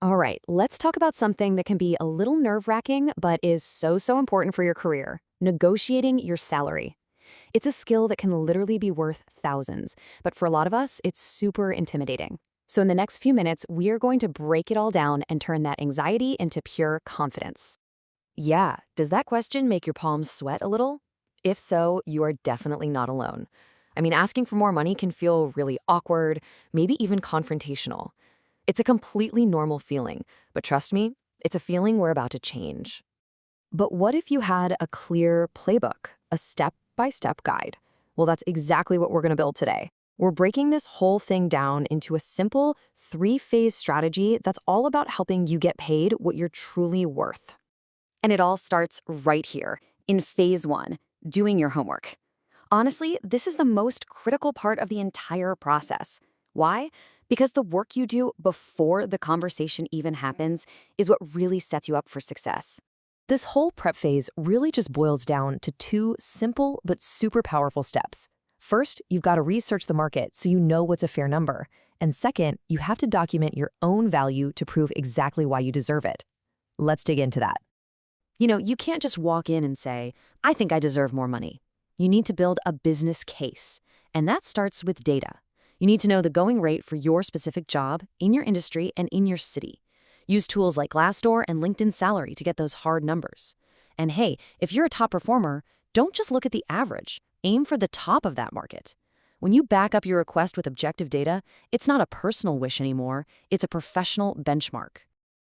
All right, let's talk about something that can be a little nerve-wracking, but is so important for your career: negotiating your salary. It's a skill that can literally be worth thousands, but for a lot of us, it's super intimidating. So in the next few minutes, we are going to break it all down and turn that anxiety into pure confidence. Yeah, does that question make your palms sweat a little? If so, you are definitely not alone. I mean, asking for more money can feel really awkward, maybe even confrontational. It's a completely normal feeling, but trust me, it's a feeling we're about to change. But what if you had a clear playbook, a step-by-step guide? Well, that's exactly what we're going to build today. We're breaking this whole thing down into a simple three-phase strategy that's all about helping you get paid what you're truly worth. And it all starts right here, in phase one, doing your homework. Honestly, this is the most critical part of the entire process. Why? Because the work you do before the conversation even happens is what really sets you up for success. This whole prep phase really just boils down to two simple but super powerful steps. First, you've got to research the market so you know what's a fair number. And second, you have to document your own value to prove exactly why you deserve it. Let's dig into that. You can't just walk in and say, "I think I deserve more money." You need to build a business case, and that starts with data. You need to know the going rate for your specific job, in your industry, and in your city. Use tools like Glassdoor and LinkedIn Salary to get those hard numbers. And hey, if you're a top performer, don't just look at the average. Aim for the top of that market. When you back up your request with objective data, it's not a personal wish anymore, it's a professional benchmark.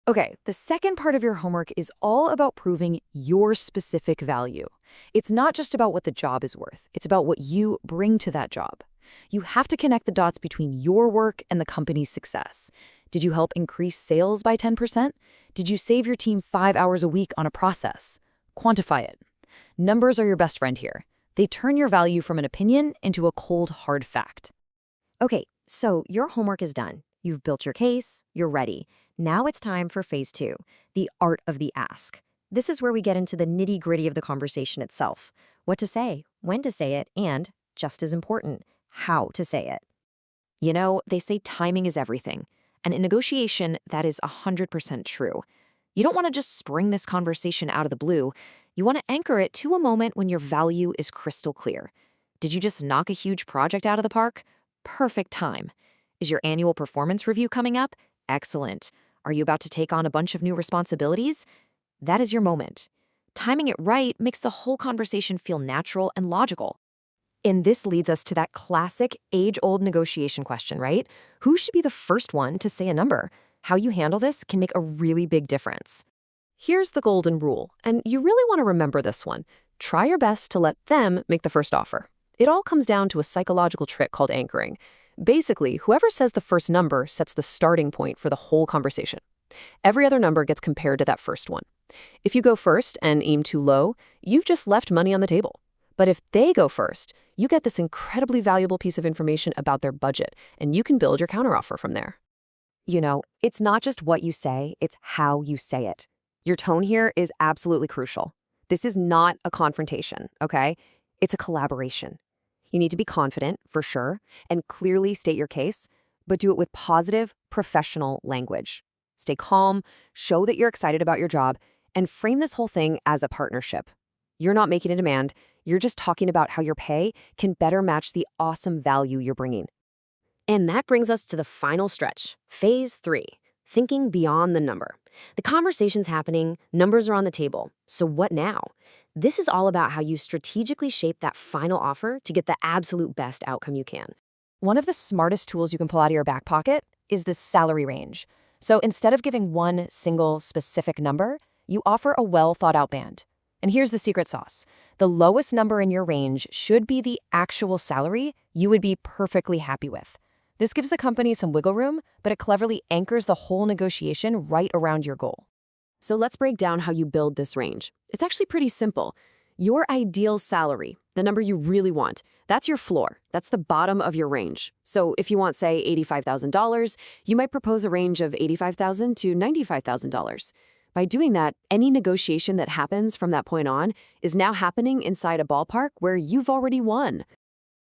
Okay, the second part of your homework is all about proving your specific value. It's not just about what the job is worth, it's about what you bring to that job. You have to connect the dots between your work and the company's success. Did you help increase sales by 10%? Did you save your team 5 hours a week on a process? Quantify it. Numbers are your best friend here. They turn your value from an opinion into a cold, hard fact. Okay, so your homework is done. You've built your case, you're ready. Now it's time for phase two, the art of the ask. This is where we get into the nitty-gritty of the conversation itself. What to say, when to say it, and, just as important, how to say it. They say timing is everything. And in negotiation, that is 100% true. You don't want to just spring this conversation out of the blue. You want to anchor it to a moment when your value is crystal clear. Did you just knock a huge project out of the park? Perfect time. Is your annual performance review coming up? Excellent. Are you about to take on a bunch of new responsibilities? That is your moment. Timing it right makes the whole conversation feel natural and logical. And this leads us to that classic age-old negotiation question, right? Who should be the first one to say a number? How you handle this can make a really big difference. Here's the golden rule, and you really want to remember this one. Try your best to let them make the first offer. It all comes down to a psychological trick called anchoring. Basically, whoever says the first number sets the starting point for the whole conversation. Every other number gets compared to that first one. If you go first and aim too low, you've just left money on the table. But if they go first, you get this incredibly valuable piece of information about their budget, and you can build your counteroffer from there. It's not just what you say, it's how you say it. Your tone here is absolutely crucial. This is not a confrontation, okay? It's a collaboration. You need to be confident, for sure, and clearly state your case, but do it with positive, professional language. Stay calm, show that you're excited about your job, and frame this whole thing as a partnership. You're not making a demand, you're just talking about how your pay can better match the awesome value you're bringing. And that brings us to the final stretch, phase three, thinking beyond the number. The conversation's happening, numbers are on the table, so what now? This is all about how you strategically shape that final offer to get the absolute best outcome you can. One of the smartest tools you can pull out of your back pocket is the salary range. So instead of giving one single specific number, you offer a well-thought-out band. And here's the secret sauce. The lowest number in your range should be the actual salary you would be perfectly happy with. This gives the company some wiggle room, but it cleverly anchors the whole negotiation right around your goal. So let's break down how you build this range. It's actually pretty simple. Your ideal salary, the number you really want, that's your floor. That's the bottom of your range. So if you want, say, $85,000, you might propose a range of $85,000 to $95,000. By doing that, any negotiation that happens from that point on is now happening inside a ballpark where you've already won.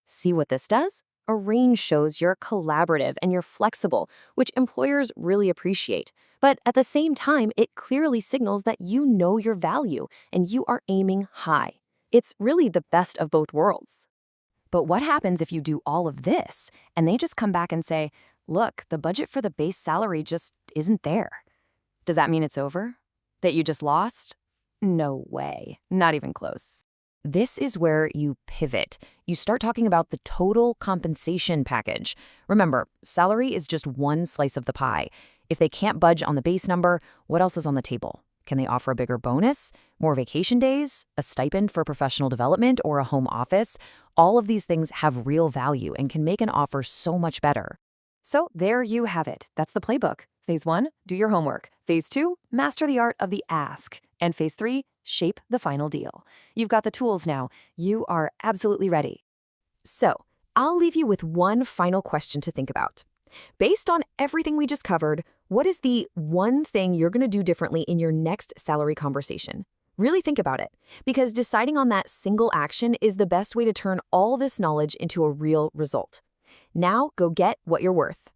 See what this does? A range shows you're collaborative and you're flexible, which employers really appreciate. But at the same time, it clearly signals that you know your value and you are aiming high. It's really the best of both worlds. But what happens if you do all of this and they just come back and say, look, the budget for the base salary just isn't there? Does that mean it's over? That you just lost? No way. Not even close. This is where you pivot. You start talking about the total compensation package. Remember, salary is just one slice of the pie. If they can't budge on the base number, what else is on the table? Can they offer a bigger bonus, more vacation days, a stipend for professional development, or a home office? All of these things have real value and can make an offer so much better. So there you have it. That's the playbook. Phase 1, do your homework. Phase 2, master the art of the ask. And Phase 3, shape the final deal. You've got the tools now. You are absolutely ready. So I'll leave you with one final question to think about. Based on everything we just covered, what is the one thing you're going to do differently in your next salary conversation? Really think about it, because deciding on that single action is the best way to turn all this knowledge into a real result. Now go get what you're worth.